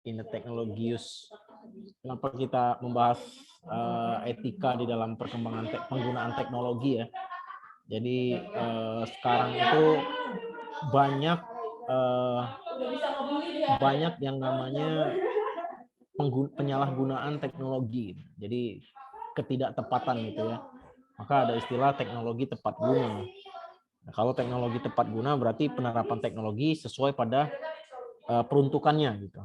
in the technology use. Kenapa kita membahas etika di dalam perkembangan penggunaan teknologi ya. Jadi sekarang itu banyak yang namanya penyalahgunaan teknologi. Jadi ketidaktepatan gitu ya. Maka ada istilah teknologi tepat guna. Nah, kalau teknologi tepat guna berarti penerapan teknologi sesuai pada peruntukannya gitu.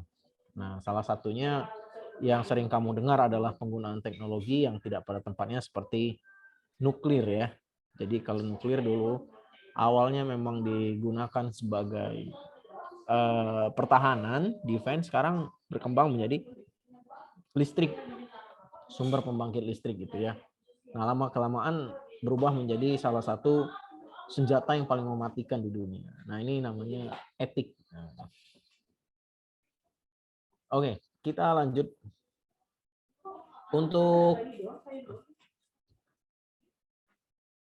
Nah, salah satunya yang sering kamu dengar adalah penggunaan teknologi yang tidak pada tempatnya seperti nuklir ya. Jadi kalau nuklir dulu awalnya memang digunakan sebagai pertahanan, defense, sekarang berkembang menjadi listrik, sumber pembangkit listrik gitu ya. Nah, lama-kelamaan berubah menjadi salah satu senjata yang paling mematikan di dunia. Nah, ini namanya etik. Oke, kita lanjut. Untuk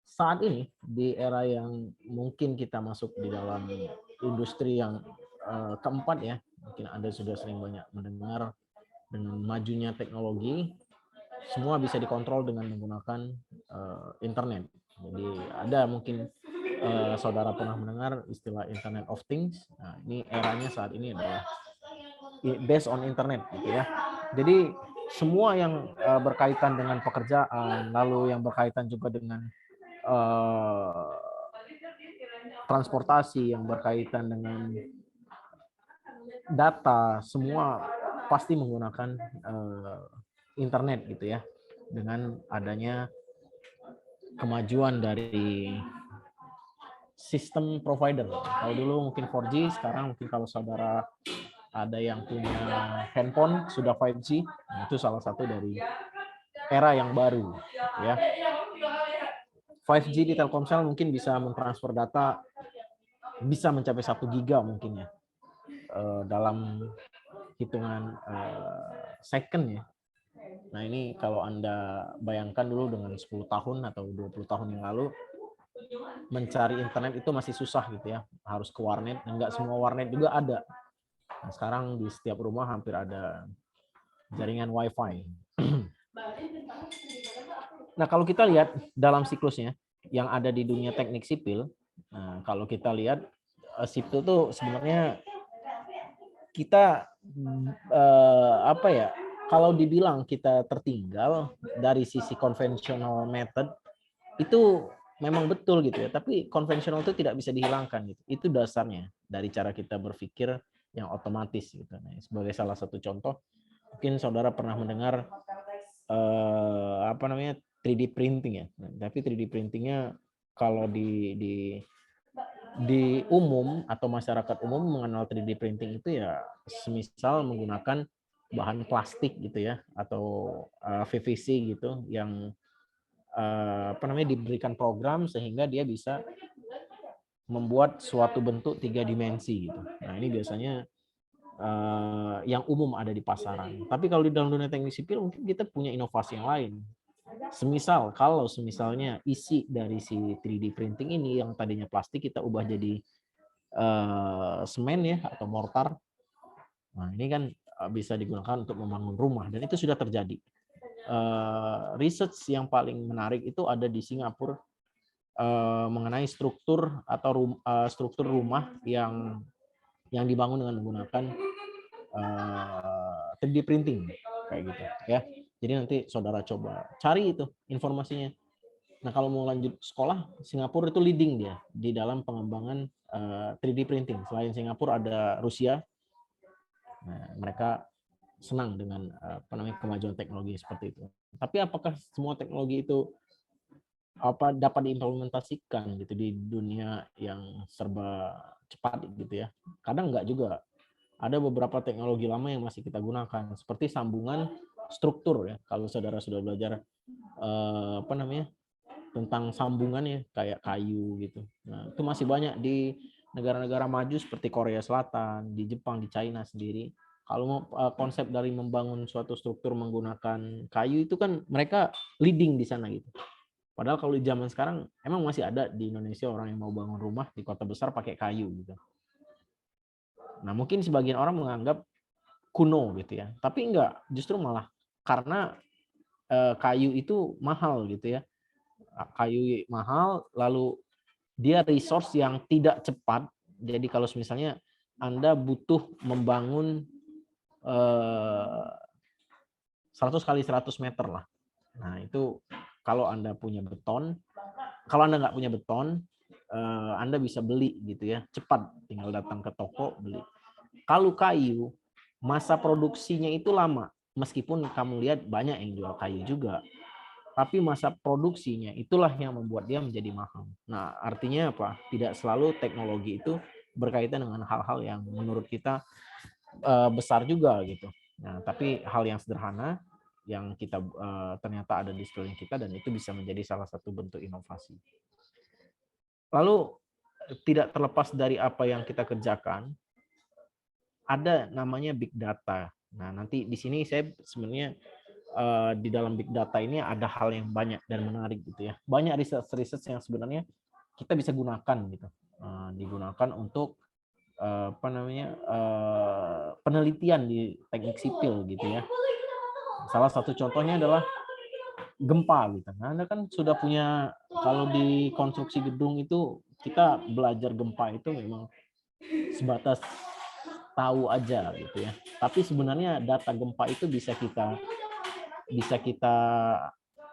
saat ini, di era yang mungkin kita masuk di dalam industri yang keempat ya, mungkin Anda sudah sering banyak mendengar dengan majunya teknologi, semua bisa dikontrol dengan menggunakan internet. Jadi ada mungkin saudara pernah mendengar istilah Internet of Things. Nah, ini eranya saat ini adalah based on internet gitu ya. Jadi semua yang berkaitan dengan pekerjaan, lalu yang berkaitan juga dengan transportasi, yang berkaitan dengan data, semua pasti menggunakan internet gitu ya. Dengan adanya kemajuan dari sistem provider. Kalau dulu mungkin 4G, sekarang mungkin kalau saudara ada yang punya handphone sudah 5G, nah itu salah satu dari era yang baru ya. 5G di Telkomsel mungkin bisa mentransfer data bisa mencapai 1 giga mungkin ya dalam hitungan second ya. Nah, ini kalau Anda bayangkan dulu dengan 10 tahun atau 20 tahun yang lalu mencari internet itu masih susah gitu ya. Harus ke warnet, dan nggak semua warnet juga ada. Nah, sekarang di setiap rumah hampir ada jaringan WiFi. Nah, kalau kita lihat dalam siklusnya yang ada di dunia teknik sipil, nah, kalau kita lihat sipil tuh sebenarnya kita apa ya? Kalau dibilang kita tertinggal dari sisi konvensional method itu memang betul gitu ya. Tapi konvensional itu tidak bisa dihilangkan gitu. Itu dasarnya dari cara kita berpikir yang otomatis gitu. Nah, sebagai salah satu contoh, mungkin saudara pernah mendengar apa namanya 3D printing ya. Nah, tapi 3D printingnya kalau di umum atau masyarakat umum mengenal 3D printing itu ya semisal menggunakan bahan plastik gitu ya atau PVC gitu yang apa namanya diberikan program sehingga dia bisa membuat suatu bentuk 3 dimensi gitu. Nah, ini biasanya yang umum ada di pasaran. Tapi kalau di dalam dunia teknik sipil mungkin kita punya inovasi yang lain. Semisalnya isi dari si 3D printing ini yang tadinya plastik kita ubah jadi semen ya atau mortar. Nah, ini kan bisa digunakan untuk membangun rumah dan itu sudah terjadi. Research yang paling menarik itu ada di Singapura mengenai struktur atau struktur rumah yang dibangun dengan menggunakan 3D printing kayak gitu ya. Jadi nanti saudara coba cari itu informasinya. Nah, kalau mau lanjut sekolah, Singapura itu leading dia di dalam pengembangan 3D printing. Selain Singapura ada Rusia. Nah, mereka senang dengan apa namanya kemajuan teknologi seperti itu. Tapi apakah semua teknologi itu dapat diimplementasikan gitu di dunia yang serba cepat gitu ya? Kadang enggak juga. Ada beberapa teknologi lama yang masih kita gunakan seperti sambungan struktur ya. Kalau saudara sudah belajar apa namanya tentang sambungan ya kayak kayu gitu. Nah, itu masih banyak di negara-negara maju seperti Korea Selatan, di Jepang, di China sendiri. Kalau mau konsep dari membangun suatu struktur menggunakan kayu itu kan mereka leading di sana gitu. Padahal kalau di zaman sekarang emang masih ada di Indonesia orang yang mau bangun rumah di kota besar pakai kayu gitu. Nah, mungkin sebagian orang menganggap kuno gitu ya. Tapi enggak, justru malah karena kayu itu mahal gitu ya. Kayu mahal, lalu dia resource yang tidak cepat. Jadi kalau misalnya Anda butuh membangun 100 kali 100 meter lah. Nah, itu kalau Anda punya beton, kalau Anda nggak punya beton, Anda bisa beli gitu ya, cepat, tinggal datang ke toko beli. Kalau kayu, masa produksinya itu lama, meskipun kamu lihat banyak yang jual kayu juga, tapi masa produksinya itulah yang membuat dia menjadi mahal. Nah, artinya apa? Tidak selalu teknologi itu berkaitan dengan hal-hal yang menurut kita besar juga gitu. Nah, tapi hal yang sederhana yang kita ternyata ada di sekeliling kita, dan itu bisa menjadi salah satu bentuk inovasi. Lalu tidak terlepas dari apa yang kita kerjakan, ada namanya big data. Nah, nanti di sini saya sebenarnya di dalam big data ini ada hal yang banyak dan menarik gitu ya. Banyak riset yang sebenarnya kita bisa gunakan gitu. Digunakan untuk penelitian di teknik sipil gitu ya. Salah satu contohnya adalah gempa gitu. Nah, Anda kan sudah punya, kalau di konstruksi gedung itu kita belajar gempa itu memang sebatas tahu aja gitu ya. Tapi sebenarnya data gempa itu bisa kita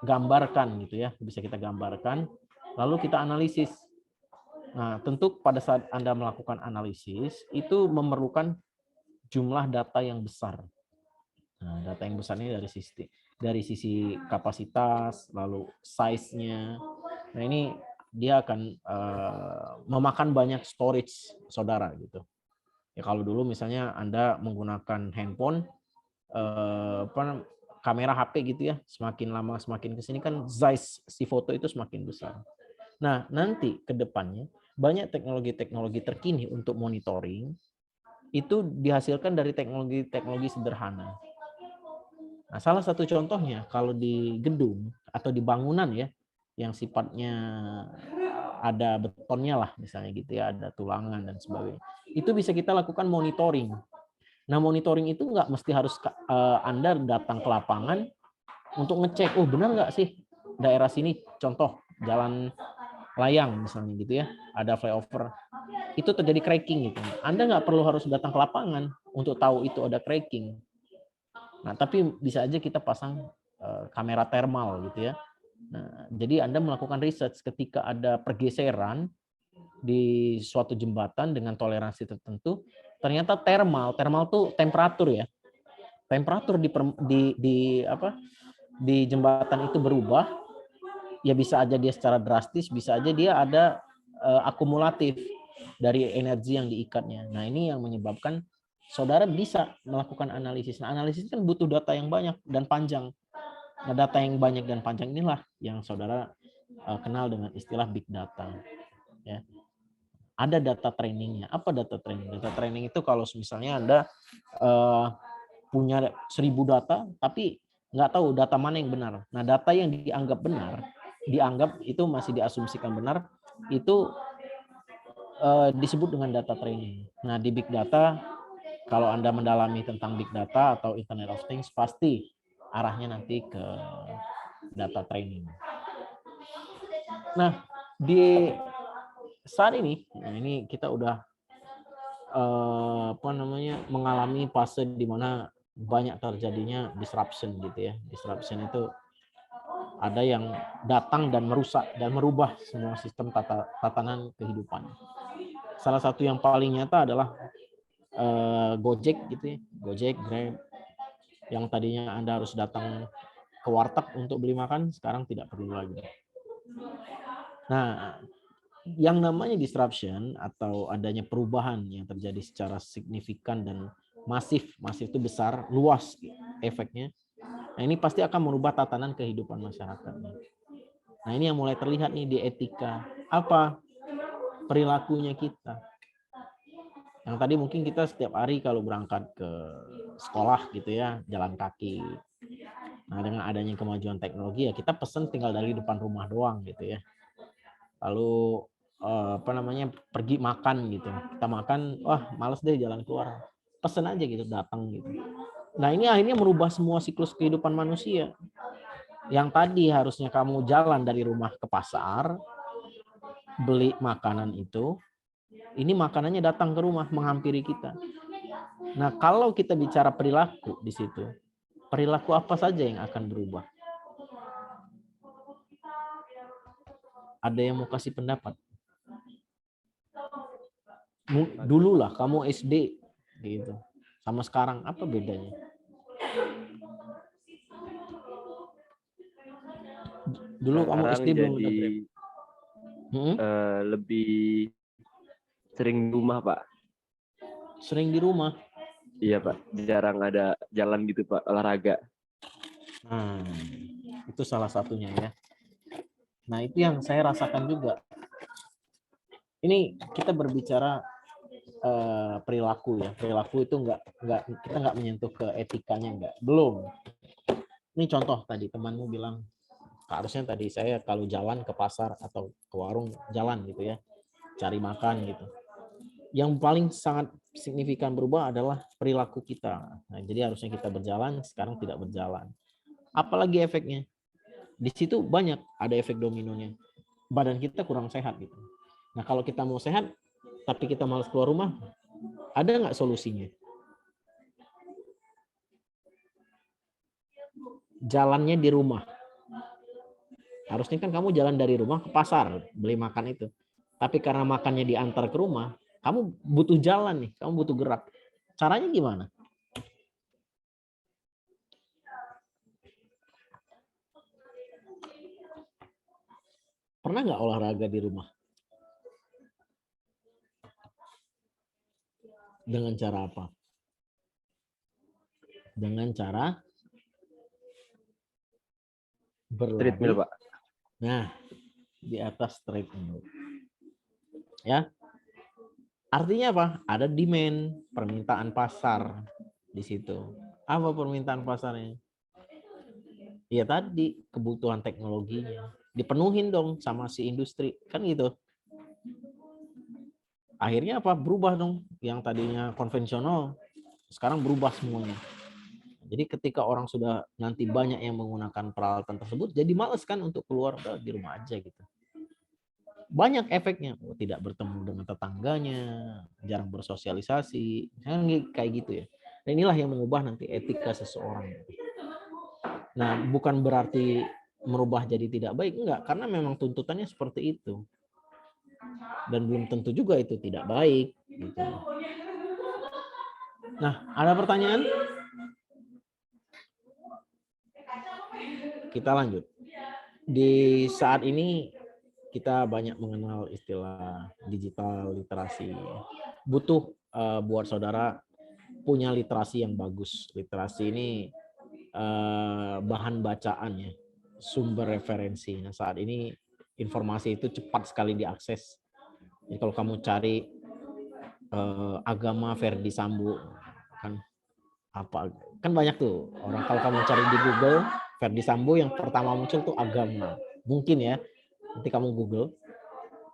gambarkan gitu ya, bisa kita gambarkan, lalu kita analisis. Nah, tentu pada saat Anda melakukan analisis itu memerlukan jumlah data yang besar. Nah, data yang besar ini dari sisi kapasitas, lalu size-nya. Nah, ini dia akan memakan banyak storage saudara gitu. Ya, kalau dulu misalnya Anda menggunakan handphone, kamera HP gitu ya, semakin lama semakin ke sini kan size si foto itu semakin besar. Nah, nanti ke depannya banyak teknologi-teknologi terkini untuk monitoring itu dihasilkan dari teknologi-teknologi sederhana. Nah, salah satu contohnya kalau di gedung atau di bangunan ya, yang sifatnya ada betonnya lah misalnya gitu ya, ada tulangan dan sebagainya. Itu bisa kita lakukan monitoring. Nah, monitoring itu nggak mesti harus Anda datang ke lapangan untuk ngecek, oh benar nggak sih daerah sini, contoh jalan layang misalnya gitu ya, ada flyover, itu terjadi cracking gitu. Anda nggak perlu harus datang ke lapangan untuk tahu itu ada cracking. Nah, tapi bisa aja kita pasang kamera thermal gitu ya. Nah, jadi Anda melakukan research ketika ada pergeseran di suatu jembatan dengan toleransi tertentu, ternyata thermal tuh temperatur ya. Temperatur di jembatan itu berubah, ya bisa aja dia secara drastis, bisa aja dia ada akumulatif dari energi yang diikatnya. Nah, ini yang menyebabkan saudara bisa melakukan analisis. Nah, analisis kan butuh data yang banyak dan panjang. Nah, data yang banyak dan panjang inilah yang saudara kenal dengan istilah big data. Ya. Ada data trainingnya. Apa data training? Data training itu kalau misalnya Anda punya 1000 data, tapi nggak tahu data mana yang benar. Nah, data yang dianggap benar, itu masih diasumsikan benar, itu disebut dengan data training. Nah, di big data, kalau Anda mendalami tentang big data atau Internet of Things, pasti arahnya nanti ke data training. Nah, di saat ini, ini kita udah mengalami fase di mana banyak terjadinya disruption gitu ya. Disruption itu ada yang datang dan merusak dan merubah semua sistem tatanan kehidupan. Salah satu yang paling nyata adalah Gojek gitu ya, Gojek, Grab, yang tadinya Anda harus datang ke warteg untuk beli makan, sekarang tidak perlu lagi. Nah, yang namanya disruption atau adanya perubahan yang terjadi secara signifikan dan masif itu besar, luas efeknya. Nah, ini pasti akan merubah tatanan kehidupan masyarakat. Nah, ini yang mulai terlihat nih di etika. Apa perilakunya kita? Yang tadi mungkin kita setiap hari kalau berangkat ke sekolah gitu ya, jalan kaki. Nah, dengan adanya kemajuan teknologi ya kita pesen tinggal dari depan rumah doang gitu ya. Lalu pergi makan gitu. Kita makan, wah males deh jalan keluar. pesen aja gitu, datang gitu. Nah ini akhirnya merubah semua siklus kehidupan manusia. Yang tadi harusnya kamu jalan dari rumah ke pasar, beli makanan itu, ini makanannya datang ke rumah, menghampiri kita. Nah kalau kita bicara perilaku di situ, perilaku apa saja yang akan berubah? Ada yang mau kasih pendapat? Dulu lah kamu SD gitu, sama sekarang apa bedanya? Dulu kamu Sekarang SD belum ada jadi Grab. lebih sering di rumah, Pak. Sering di rumah. Iya, Pak. Jarang ada jalan gitu, Pak, olahraga. Nah, itu salah satunya ya. Nah, itu yang saya rasakan juga. Ini kita berbicara perilaku ya. Perilaku itu kita nggak menyentuh ke etikanya nggak. Belum. Ini contoh tadi temanmu bilang, harusnya tadi saya kalau jalan ke pasar atau ke warung jalan gitu ya, cari makan gitu. Yang paling sangat signifikan berubah adalah perilaku kita. Nah, jadi harusnya kita berjalan, sekarang tidak berjalan. Apalagi efeknya? Di situ banyak ada efek dominonya. Badan kita kurang sehat gitu. Nah, kalau kita mau sehat, tapi kita malas keluar rumah, ada nggak solusinya? Jalannya di rumah. Harusnya kan kamu jalan dari rumah ke pasar, beli makan itu. Tapi karena makannya diantar ke rumah, kamu butuh jalan nih, kamu butuh gerak. Caranya gimana? Pernah nggak olahraga di rumah? Dengan cara apa? Dengan cara berlari. Treadmill, Pak. Nah, di atas treadmill. Ya. Artinya apa? Ada demand, permintaan pasar di situ. Apa permintaan pasarnya? Ya tadi, kebutuhan teknologinya. Dipenuhin dong sama si industri. Kan gitu. Akhirnya apa? Berubah dong. Yang tadinya konvensional, sekarang berubah semuanya. Jadi ketika orang sudah nanti banyak yang menggunakan peralatan tersebut, jadi males kan untuk keluar di rumah aja gitu. Banyak efeknya, tidak bertemu dengan tetangganya, jarang bersosialisasi, kan kayak gitu ya. Dan inilah yang mengubah nanti etika seseorang. Nah, bukan berarti merubah jadi tidak baik, enggak, karena memang tuntutannya seperti itu. Dan belum tentu juga itu tidak baik gitu. Nah, ada pertanyaan? Kita lanjut. Di saat ini kita banyak mengenal istilah digital literasi. Butuh buat saudara punya literasi yang bagus. Literasi ini bahan bacaan ya, sumber referensi. Nah, saat ini informasi itu cepat sekali diakses. Jadi kalau kamu cari agama Verdi Sambo kan apa kan banyak tuh orang, kalau kamu cari di Google Verdi Sambo yang pertama muncul tuh agama. Mungkin ya, nanti kamu Google.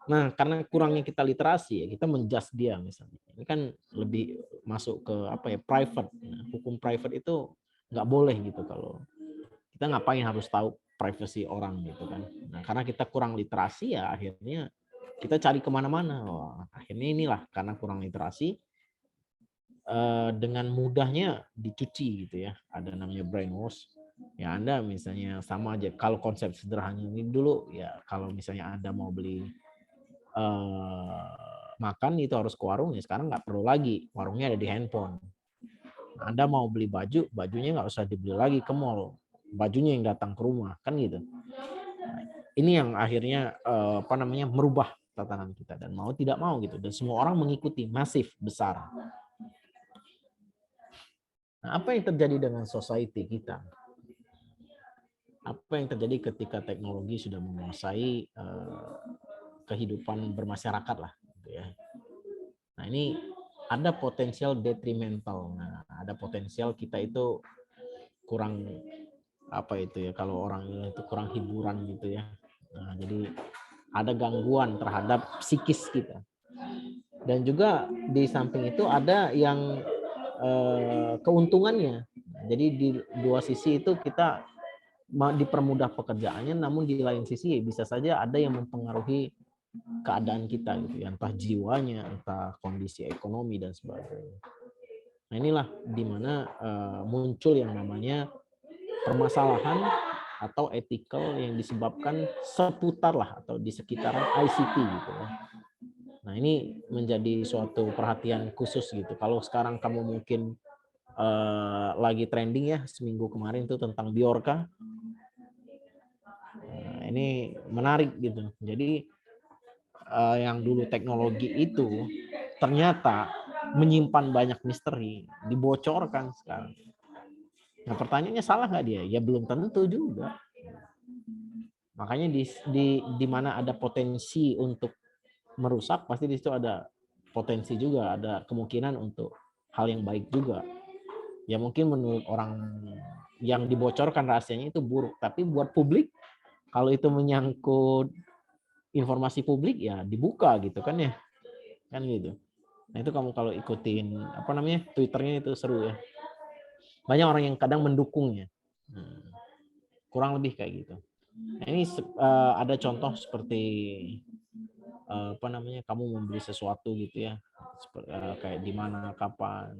Nah, karena kurangnya kita literasi ya, kita menjudge dia misalnya. Ini kan lebih masuk ke apa ya, private. Nah, hukum private itu nggak boleh gitu, kalau kita ngapain harus tahu privasi orang gitu kan. Nah, karena kita kurang literasi ya akhirnya kita cari kemana-mana. Akhirnya inilah karena kurang literasi, dengan mudahnya dicuci gitu ya. Ada namanya brainwash. Ya Anda misalnya sama aja. Kalau konsep sederhana ini dulu ya, kalau misalnya Anda mau beli makan itu harus ke warung, ya sekarang nggak perlu lagi, warungnya ada di handphone. Anda mau beli baju, bajunya nggak usah dibeli lagi ke mall, bajunya yang datang ke rumah kan gitu. Ini yang akhirnya merubah tatanan kita, dan mau tidak mau gitu, dan semua orang mengikuti masif besar. Nah, apa yang terjadi dengan society kita? Apa yang terjadi ketika teknologi sudah menguasai kehidupan bermasyarakat lah gitu ya. Nah, ini ada potensial detrimental. Nah, ada potensial kita itu kurang apa itu ya, kalau orang itu kurang hiburan gitu ya. Nah, jadi ada gangguan terhadap psikis kita. Dan juga di samping itu ada yang keuntungannya. Jadi di dua sisi itu kita dipermudah pekerjaannya, namun di lain sisi bisa saja ada yang mempengaruhi keadaan kita gitu ya, entah jiwanya, entah kondisi ekonomi dan sebagainya. Nah inilah dimana muncul yang namanya permasalahan atau ethical yang disebabkan seputar lah atau di sekitaran ICT gitu ya. Nah ini menjadi suatu perhatian khusus gitu. Kalau sekarang kamu mungkin lagi trending ya seminggu kemarin itu tentang Biorka. Ini menarik gitu. Jadi yang dulu teknologi itu ternyata menyimpan banyak misteri, dibocorkan sekarang. Nah pertanyaannya salah nggak dia? Ya belum tentu juga. Makanya di mana ada potensi untuk merusak, pasti di situ ada potensi juga, ada kemungkinan untuk hal yang baik juga. Ya mungkin menurut orang yang dibocorkan rahasianya itu buruk, tapi buat publik kalau itu menyangkut informasi publik ya dibuka gitu kan ya, kan gitu. Nah itu kamu kalau ikutin apa namanya Twitternya itu seru ya. Banyak orang yang kadang mendukungnya, kurang lebih kayak gitu. Nah, ini ada contoh seperti apa namanya kamu membeli sesuatu gitu ya, kayak di mana, kapan,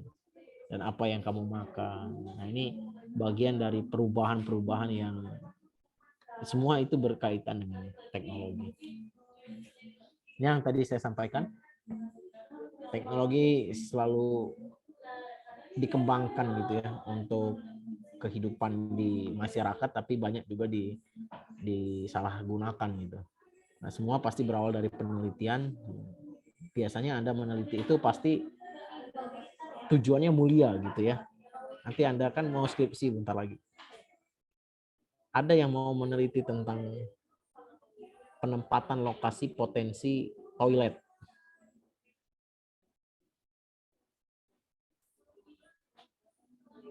dan apa yang kamu makan. Nah ini bagian dari perubahan-perubahan yang semua itu berkaitan dengan teknologi. Yang tadi saya sampaikan, teknologi selalu dikembangkan gitu ya untuk kehidupan di masyarakat, tapi banyak juga disalahgunakan gitu. Nah semua pasti berawal dari penelitian. Biasanya Anda meneliti itu pasti tujuannya mulia gitu ya. Nanti Anda kan mau skripsi bentar lagi. Ada yang mau meneliti tentang penempatan lokasi potensi toilet.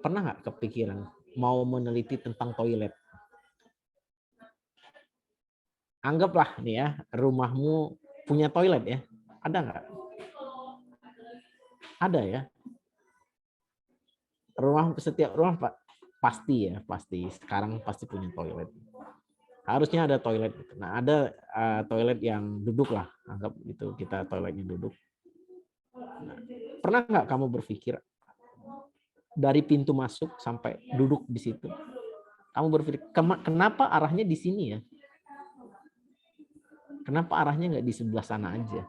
Pernah nggak kepikiran mau meneliti tentang toilet? Anggaplah nih ya, rumahmu punya toilet ya. Ada nggak? Ada ya. Setiap rumah Pak pasti ya, pasti sekarang pasti punya toilet. Harusnya ada toilet. Nah, ada toilet yang duduk lah, anggap itu kita toiletnya duduk. Nah, pernah nggak kamu berpikir dari pintu masuk sampai duduk di situ, kamu berpikir kenapa arahnya di sini ya? Kenapa arahnya nggak di sebelah sana aja?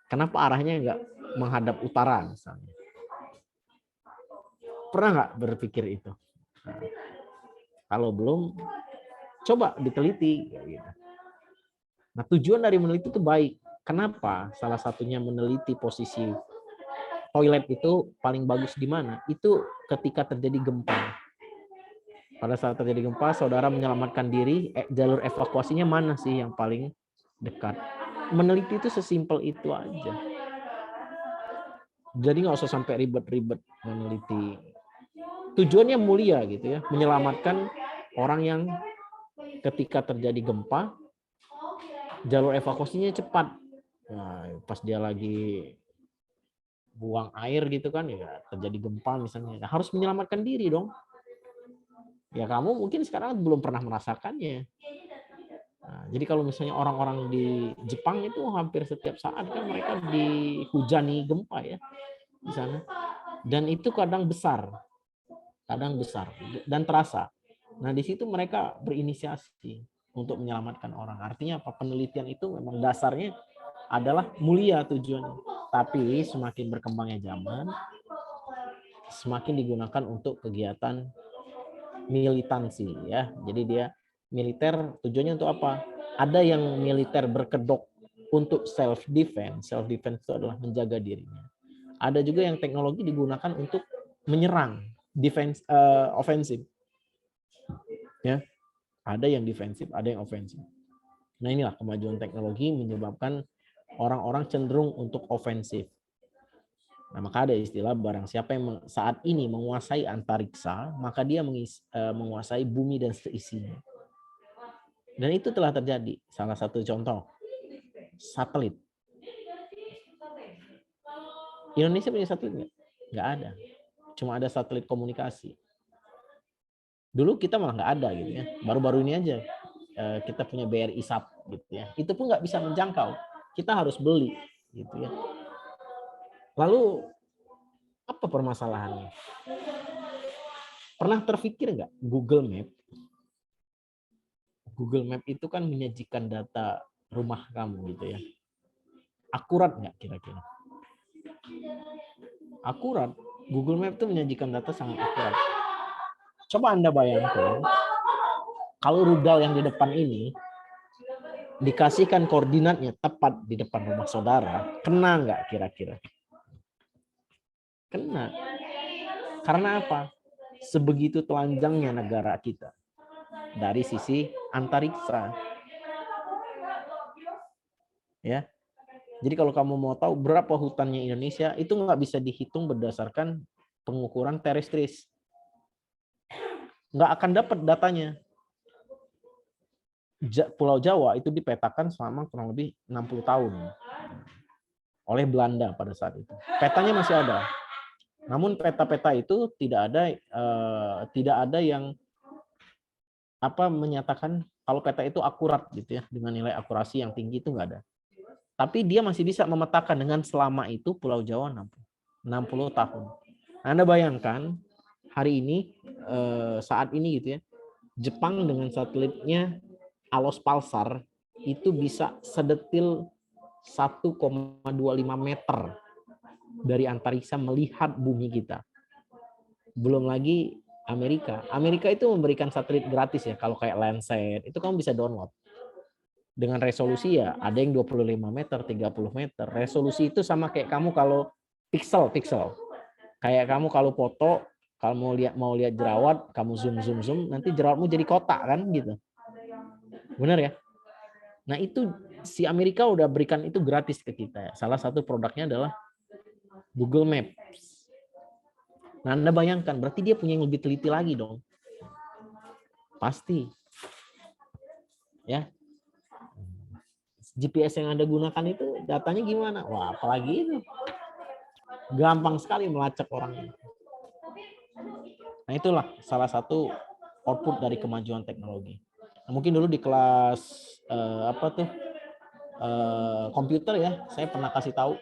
Kenapa arahnya nggak menghadap utara misalnya? Pernah nggak berpikir itu? Nah, kalau belum, coba diteliti. Gitu. Nah tujuan dari meneliti itu baik. Kenapa? Salah satunya meneliti posisi toilet itu paling bagus di mana? Itu ketika terjadi gempa. Pada saat terjadi gempa, saudara menyelamatkan diri, jalur evakuasinya mana sih yang paling dekat? Meneliti itu sesimpel itu aja. Jadi nggak usah sampai ribet-ribet meneliti. Tujuannya mulia gitu ya, menyelamatkan orang yang ketika terjadi gempa, jalur evakuasinya cepat. Nah, pas dia lagi buang air gitu kan ya terjadi gempa misalnya, harus menyelamatkan diri dong. Ya kamu mungkin sekarang belum pernah merasakannya. Nah, jadi kalau misalnya orang-orang di Jepang itu hampir setiap saat kan mereka dihujani gempa ya di sana. Dan itu kadang besar dan terasa. Nah di situ mereka berinisiasi untuk menyelamatkan orang. Artinya apa? Penelitian itu memang dasarnya adalah mulia tujuannya. Tapi semakin berkembangnya zaman, semakin digunakan untuk kegiatan militansi ya. Jadi dia militer tujuannya untuk apa? Ada yang militer berkedok untuk self defense. Self defense itu adalah menjaga dirinya. Ada juga yang teknologi digunakan untuk menyerang, defense ofensif. Ya. Ada yang defensif, ada yang ofensif. Nah, inilah kemajuan teknologi menyebabkan orang-orang cenderung untuk ofensif. Nah, maka ada istilah barang siapa yang saat ini menguasai antariksa, maka dia menguasai bumi dan seisinya. Dan itu telah terjadi. Salah satu contoh, satelit. Indonesia punya satelit nggak? Nggak ada. Cuma ada satelit komunikasi. Dulu kita malah nggak ada gitu ya. Baru-baru ini aja kita punya BRI-SAT gitu ya. Itu pun nggak bisa menjangkau. Kita harus beli gitu ya. Lalu apa permasalahannya? Pernah terpikir nggak Google Map? Google Map itu kan menyajikan data rumah kamu gitu ya. Akurat nggak kira-kira? Akurat. Google Map itu menyajikan data sangat akurat. Coba Anda bayangkan, kalau rudal yang di depan ini dikasihkan koordinatnya tepat di depan rumah saudara, kena nggak kira-kira? Kena. Karena apa? Sebegitu telanjangnya negara kita dari sisi antariksa. Ya. Jadi kalau kamu mau tahu berapa hutannya Indonesia, itu nggak bisa dihitung berdasarkan pengukuran terestris. Nggak akan dapat datanya. Pulau Jawa itu dipetakan selama kurang lebih 60 tahun oleh Belanda pada saat itu. Petanya masih ada. Namun peta-peta itu tidak ada yang menyatakan kalau peta itu akurat gitu ya, dengan nilai akurasi yang tinggi, itu nggak ada. Tapi dia masih bisa memetakan dengan selama itu Pulau Jawa 60 tahun. Anda bayangkan hari ini saat ini gitu ya, Jepang dengan satelitnya Alos Pulsar itu bisa sedetil 1,25 meter dari antariksa melihat bumi kita. Belum lagi Amerika. Amerika itu memberikan satelit gratis ya. Kalau kayak Landsat, itu kamu bisa download. Dengan resolusi ya, ada yang 25 meter, 30 meter. Resolusi itu sama kayak kamu kalau pixel. Kayak kamu kalau foto, kalau mau lihat jerawat, kamu zoom, nanti jerawatmu jadi kotak kan gitu. Benar ya? Nah itu si Amerika udah berikan itu gratis ke kita. Salah satu produknya adalah Google Maps. Nah Anda bayangkan, berarti dia punya yang lebih teliti lagi dong. Pasti. Ya. GPS yang Anda gunakan itu datanya gimana? Wah apalagi itu. Gampang sekali melacak orang. Nah itulah salah satu output dari kemajuan teknologi. Nah, mungkin dulu di kelas komputer ya, saya pernah kasih tahu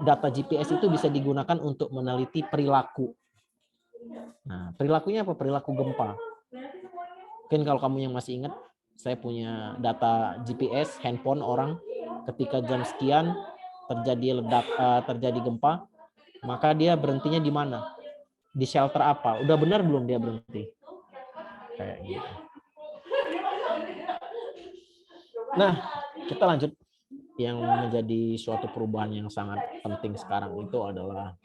data GPS itu bisa digunakan untuk meneliti perilaku. Nah, perilakunya apa? Perilaku gempa. Mungkin kalau kamu yang masih ingat, saya punya data GPS handphone orang ketika jam sekian terjadi gempa, maka dia berhentinya di mana? Di shelter apa? Udah benar belum dia berhenti? Kayak gitu. Nah, kita lanjut. Yang menjadi suatu perubahan yang sangat penting sekarang itu adalah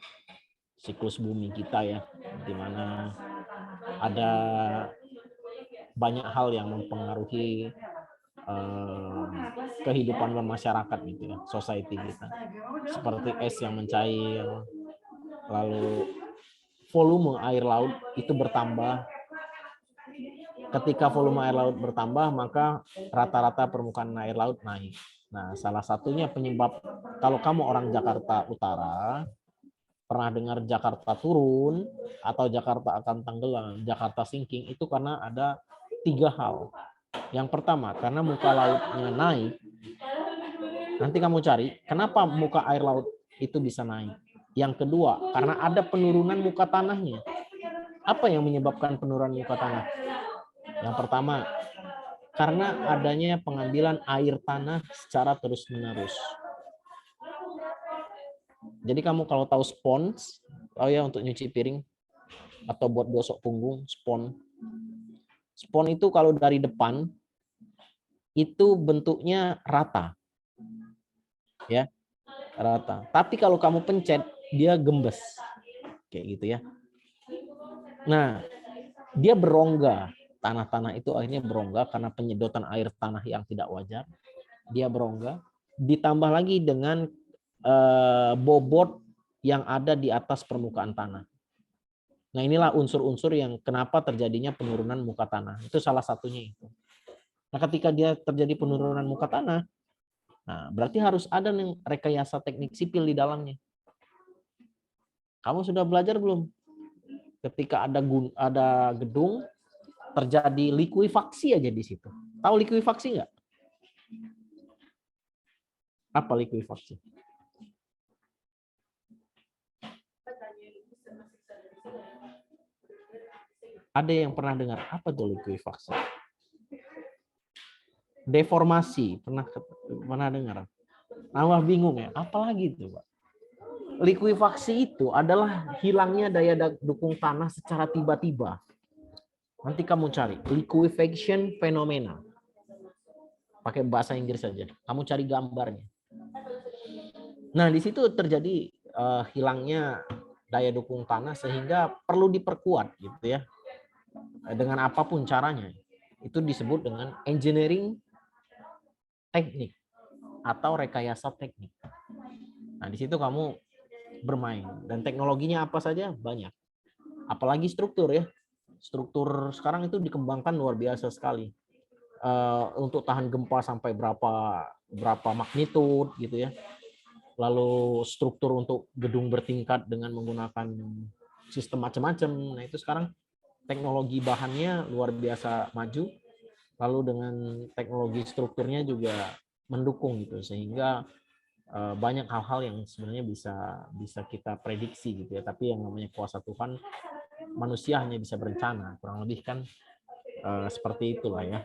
siklus bumi kita ya, di mana ada banyak hal yang mempengaruhi kehidupan bermasyarakat gitu ya, society kita. Seperti es yang mencair, lalu volume air laut itu bertambah. Ketika volume air laut bertambah, maka rata-rata permukaan air laut naik. Nah, salah satunya penyebab, kalau kamu orang Jakarta Utara, pernah dengar Jakarta turun atau Jakarta akan tenggelam, Jakarta sinking, itu karena ada 3 hal. Yang pertama, karena muka lautnya naik. Nanti kamu cari, kenapa muka air laut itu bisa naik? Yang kedua, karena ada penurunan muka tanahnya. Apa yang menyebabkan penurunan muka tanah? Yang pertama, karena adanya pengambilan air tanah secara terus-menerus. Jadi kamu kalau tahu spons, ya untuk nyuci piring atau buat gosok punggung, spons. Spons itu kalau dari depan itu bentuknya rata. Ya, rata. Tapi kalau kamu pencet, dia gembes. Kayak gitu ya. Nah, dia berongga. Tanah-tanah itu akhirnya berongga karena penyedotan air tanah yang tidak wajar. Dia berongga. Ditambah lagi dengan bobot yang ada di atas permukaan tanah. Nah inilah unsur-unsur yang kenapa terjadinya penurunan muka tanah. Itu salah satunya itu. Nah ketika dia terjadi penurunan muka tanah, Nah, berarti harus ada nih rekayasa teknik sipil di dalamnya. Kamu sudah belajar belum? Ketika ada gedung, terjadi likuifaksi aja di situ. Tahu likuifaksi nggak? Apa likuifaksi? Ada yang pernah dengar apa tuh likuifaksi? Deformasi, pernah dengar? Nambah bingung ya, apalagi itu, Pak? Likuifaksi itu adalah hilangnya daya dukung tanah secara tiba-tiba. Nanti kamu cari liquefaction phenomena. Pakai bahasa Inggris saja. Kamu cari gambarnya. Nah, di situ terjadi hilangnya daya dukung tanah sehingga perlu diperkuat gitu ya. Dengan apapun caranya. Itu disebut dengan engineering teknik atau rekayasa teknik. Nah, di situ kamu bermain. Dan teknologinya apa saja? Banyak. Apalagi struktur ya. Struktur sekarang itu dikembangkan luar biasa sekali. Untuk tahan gempa sampai berapa magnitude gitu ya. Lalu struktur untuk gedung bertingkat dengan menggunakan sistem macam-macam. Nah, itu sekarang teknologi bahannya luar biasa maju. Lalu dengan teknologi strukturnya juga mendukung gitu, sehingga banyak hal-hal yang sebenarnya bisa kita prediksi gitu ya. Tapi yang namanya kuasa Tuhan, manusia hanya bisa berencana, kurang lebih kan seperti itulah ya.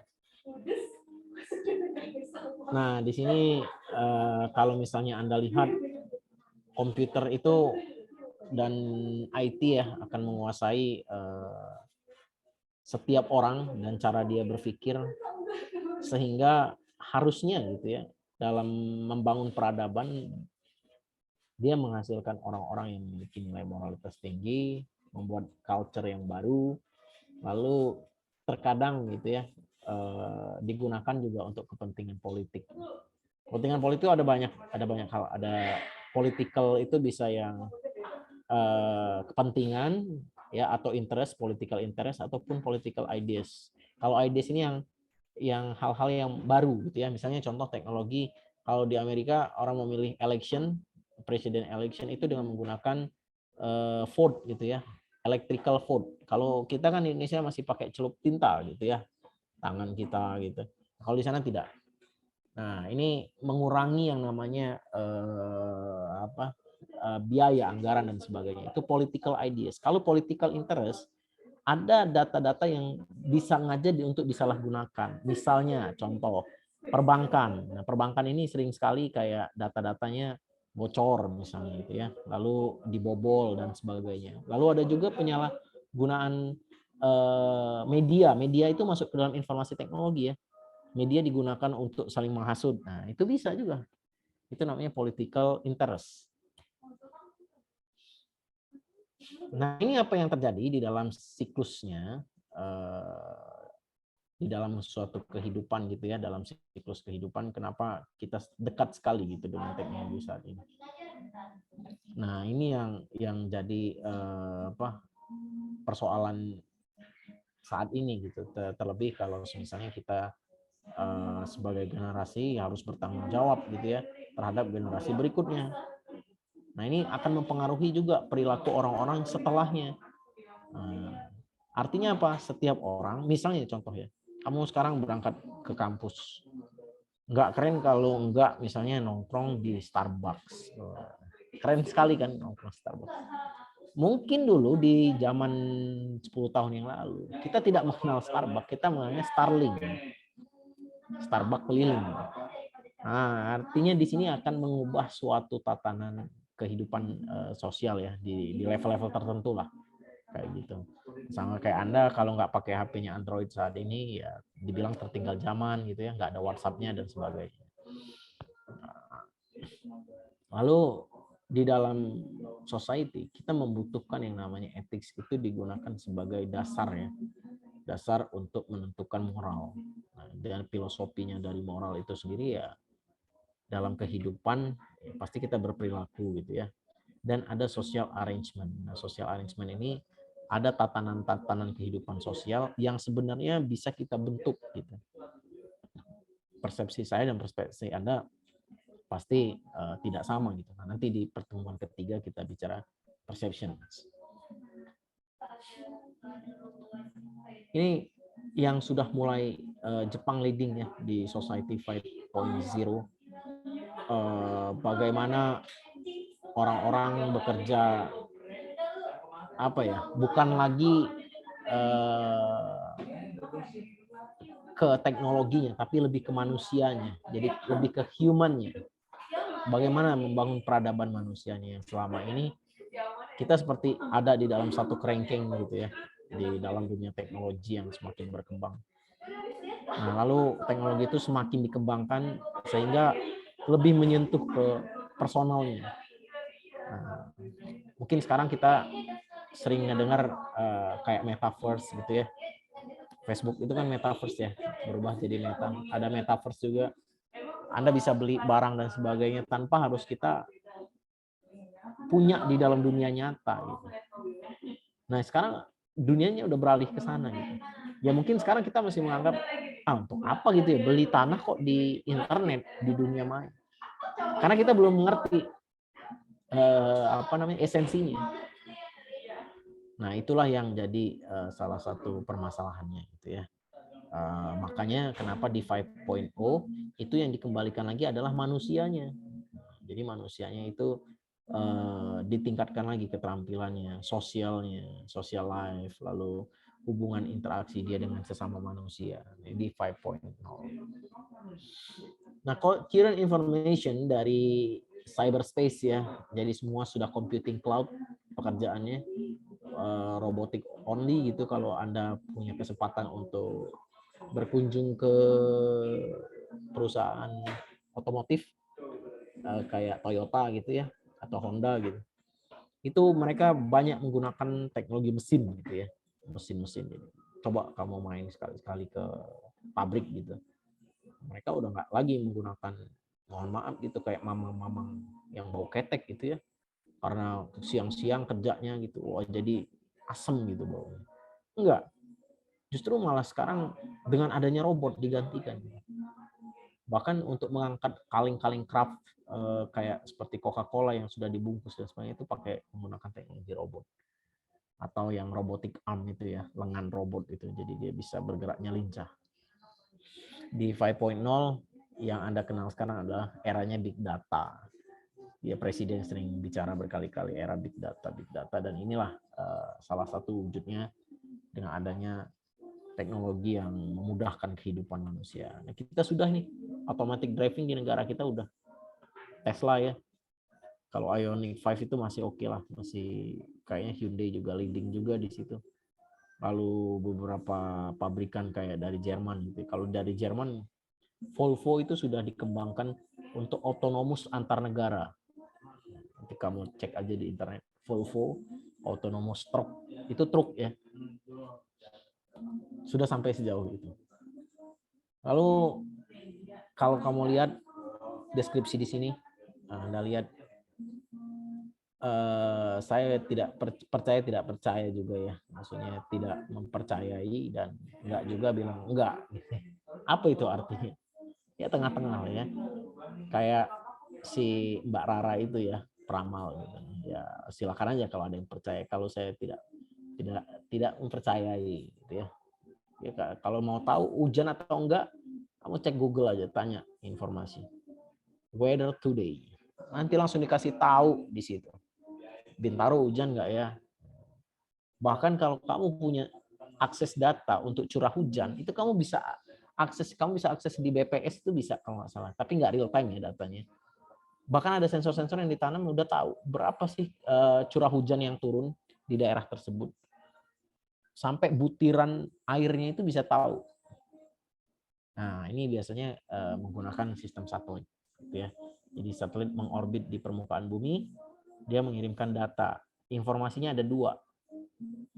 Nah, di sini kalau misalnya Anda lihat komputer itu dan IT ya akan menguasai setiap orang dan cara dia berpikir, sehingga harusnya gitu ya dalam membangun peradaban dia menghasilkan orang-orang yang memiliki nilai moralitas tinggi, membuat culture yang baru, lalu terkadang gitu ya digunakan juga untuk kepentingan politik. Kepentingan politik ada banyak hal. Ada political itu bisa yang kepentingan ya atau interest, political interest ataupun political ideas. Kalau ideas ini yang hal-hal yang baru gitu ya. Misalnya contoh teknologi, kalau di Amerika orang memilih election, presiden election itu dengan menggunakan vote gitu ya, electrical vote. Kalau kita kan di Indonesia masih pakai celup tinta gitu ya, tangan kita gitu. Kalau di sana tidak. Nah, ini mengurangi yang namanya biaya, anggaran dan sebagainya. Itu political ideas. Kalau political interest, ada data-data yang bisa ngaja untuk disalahgunakan. Misalnya contoh perbankan. Nah, perbankan ini sering sekali kayak data-datanya bocor misalnya gitu ya. Lalu dibobol dan sebagainya. Lalu ada juga penyalahgunaan media. Media itu masuk ke dalam informasi teknologi ya. Media digunakan untuk saling menghasut. Nah, itu bisa juga. Itu namanya political interest. Nah, ini apa yang terjadi di dalam siklusnya, di dalam suatu kehidupan gitu ya, dalam siklus kehidupan, kenapa kita dekat sekali gitu dengan teknologi saat ini. Nah, ini yang jadi persoalan saat ini gitu. Terlebih kalau misalnya kita sebagai generasi harus bertanggung jawab gitu ya terhadap generasi berikutnya. Nah, ini akan mempengaruhi juga perilaku orang-orang setelahnya. Artinya apa? Setiap orang, misalnya contoh ya, kamu sekarang berangkat ke kampus. Nggak keren kalau nggak misalnya nongkrong di Starbucks. Keren sekali kan nongkrong Starbucks. Mungkin dulu di zaman 10 tahun yang lalu, kita tidak mengenal Starbucks, kita mengenalnya Starling. Starbucks keliling. Nah, artinya di sini akan mengubah suatu tatanan kehidupan sosial ya di level-level tertentu lah kayak gitu. Sama kayak Anda kalau nggak pakai HP-nya Android saat ini ya dibilang tertinggal zaman gitu ya, nggak ada WhatsApp-nya dan sebagainya. Lalu di dalam society kita membutuhkan yang namanya ethics, itu digunakan sebagai dasar ya, dasar untuk menentukan moral. Nah, dan filosofinya dari moral itu sendiri ya dalam kehidupan ya, pasti kita berperilaku gitu ya. Dan ada social arrangement. Nah, social arrangement ini ada tatanan-tatanan kehidupan sosial yang sebenarnya bisa kita bentuk gitu. Persepsi saya dan persepsi Anda pasti tidak sama gitu. Nah, nanti di pertemuan ketiga kita bicara perception. Ini yang sudah mulai Jepang leading ya di Society 5.0. Bagaimana orang-orang bekerja apa ya, bukan lagi ke teknologinya, tapi lebih ke manusianya. Jadi lebih ke humannya. Bagaimana membangun peradaban manusianya yang selama ini kita seperti ada di dalam satu kerangkeng gitu ya, di dalam dunia teknologi yang semakin berkembang. Nah, lalu teknologi itu semakin dikembangkan sehingga lebih menyentuh ke personalnya. Nah, mungkin sekarang kita sering mendengar kayak metaverse gitu ya. Facebook itu kan metaverse ya, berubah jadi meta. Ada metaverse juga. Anda bisa beli barang dan sebagainya tanpa harus kita punya di dalam dunia nyata gitu. Nah, sekarang dunianya udah beralih ke sana gitu. Ya mungkin sekarang kita masih menganggap untuk apa gitu ya beli tanah kok di internet di dunia maya. Karena kita belum mengerti esensinya. Nah, itulah yang jadi salah satu permasalahannya gitu ya. Makanya kenapa di 5.0 itu yang dikembalikan lagi adalah manusianya. Jadi manusianya itu ditingkatkan lagi keterampilannya, sosialnya, social life, lalu hubungan interaksi dia dengan sesama manusia. Di 5.0. Nah, current information dari cyberspace ya. Jadi semua sudah computing cloud pekerjaannya. Robotic only gitu kalau Anda punya kesempatan untuk berkunjung ke perusahaan otomotif kayak Toyota gitu ya atau Honda gitu. Itu mereka banyak menggunakan teknologi mesin gitu ya. Mesin-mesin gitu. Coba kamu main sekali-sekali ke pabrik gitu. Mereka udah nggak lagi menggunakan, mohon maaf gitu, kayak mamang-mamang yang bau ketek gitu ya. Karena siang-siang kerjanya gitu, jadi asem gitu baunya. Enggak. Justru malah sekarang dengan adanya robot digantikan. Bahkan untuk mengangkat kaleng-kaleng craft kayak seperti Coca-Cola yang sudah dibungkus dan sebagainya itu pakai menggunakan teknologi robot. Atau yang robotic arm itu ya, lengan robot itu. Jadi dia bisa bergeraknya lincah. Di 5.0 yang Anda kenal sekarang adalah eranya big data. Ya, presiden sering bicara berkali-kali era big data, dan inilah salah satu wujudnya dengan adanya teknologi yang memudahkan kehidupan manusia. Nah, kita sudah nih automatic driving di negara kita udah. Tesla ya. Kalau Ioniq 5 itu masih oke lah, masih kayaknya Hyundai juga leading juga di situ. Lalu beberapa pabrikan kayak dari Jerman gitu. Kalau dari Jerman, Volvo itu sudah dikembangkan untuk autonomous antar negara. Nanti kamu cek aja di internet, Volvo autonomous truck, itu truk ya, sudah sampai sejauh itu. Lalu kalau kamu lihat deskripsi di sini, Anda lihat saya tidak percaya juga ya, maksudnya tidak mempercayai dan enggak juga bilang enggak. Apa itu artinya? Ya tengah-tengah ya, kayak si Mbak Rara itu ya, peramal gitu. Ya silakan aja kalau ada yang percaya. Kalau saya tidak mempercayai gitu ya. Ya kalau mau tahu hujan atau enggak, kamu cek Google aja, tanya informasi weather today, nanti langsung dikasih tahu di situ. Bintaro hujan enggak ya? Bahkan kalau kamu punya akses data untuk curah hujan, itu kamu bisa akses di BPS itu bisa kalau nggak salah, tapi nggak real time ya datanya. Bahkan ada sensor-sensor yang ditanam udah tahu berapa sih curah hujan yang turun di daerah tersebut. Sampai butiran airnya itu bisa tahu. Nah, ini biasanya menggunakan sistem satelit gitu ya. Jadi satelit mengorbit di permukaan bumi, dia mengirimkan data. Informasinya ada dua.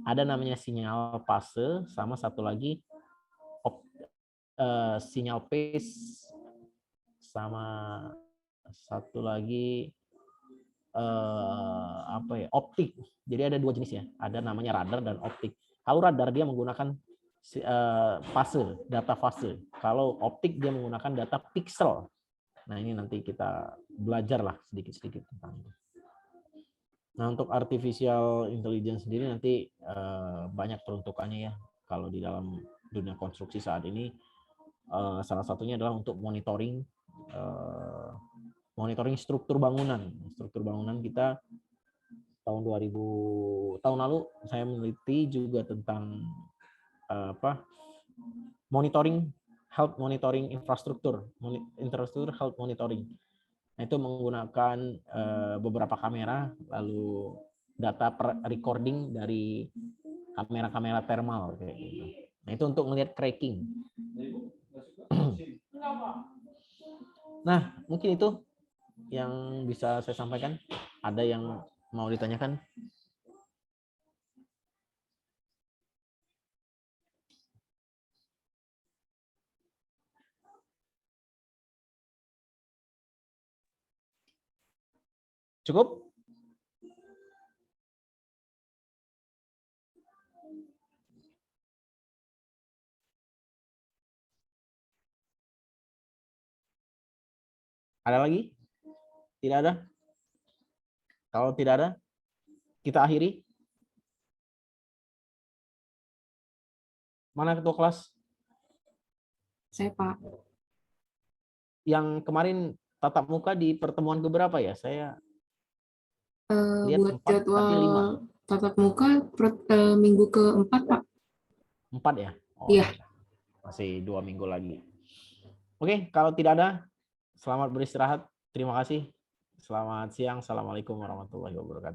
Ada namanya sinyal fase, sama satu lagi sinyal phase, sama satu lagi optik. Jadi ada dua jenis ya, ada namanya radar dan optik. Kalau radar dia menggunakan fase, data fase. Kalau optik dia menggunakan data pixel. Nah, ini nanti kita belajar lah sedikit-sedikit tentang itu. Nah, untuk artificial intelligence sendiri nanti banyak peruntukannya ya. Kalau di dalam dunia konstruksi saat ini, salah satunya adalah untuk monitoring struktur bangunan. Struktur bangunan kita tahun lalu saya meneliti juga tentang health monitoring infrastruktur health monitoring. Nah, itu menggunakan beberapa kamera, lalu data recording dari kamera-kamera thermal kayak gitu. Nah, itu untuk melihat cracking. Nah, mungkin itu yang bisa saya sampaikan. Ada yang mau ditanyakan? Cukup? Ada lagi? Tidak ada? Kalau tidak ada, kita akhiri. Mana ketua kelas? Saya, Pak. Yang kemarin tatap muka di pertemuan keberapa ya? Saya lihat Buat 4, tapi 5. jadwal tatap muka minggu ke-4, Pak. 4 ya? Oh, Iya. masih 2 minggu lagi. Oke, kalau tidak ada, selamat beristirahat. Terima kasih. Selamat siang. Assalamualaikum warahmatullahi wabarakatuh.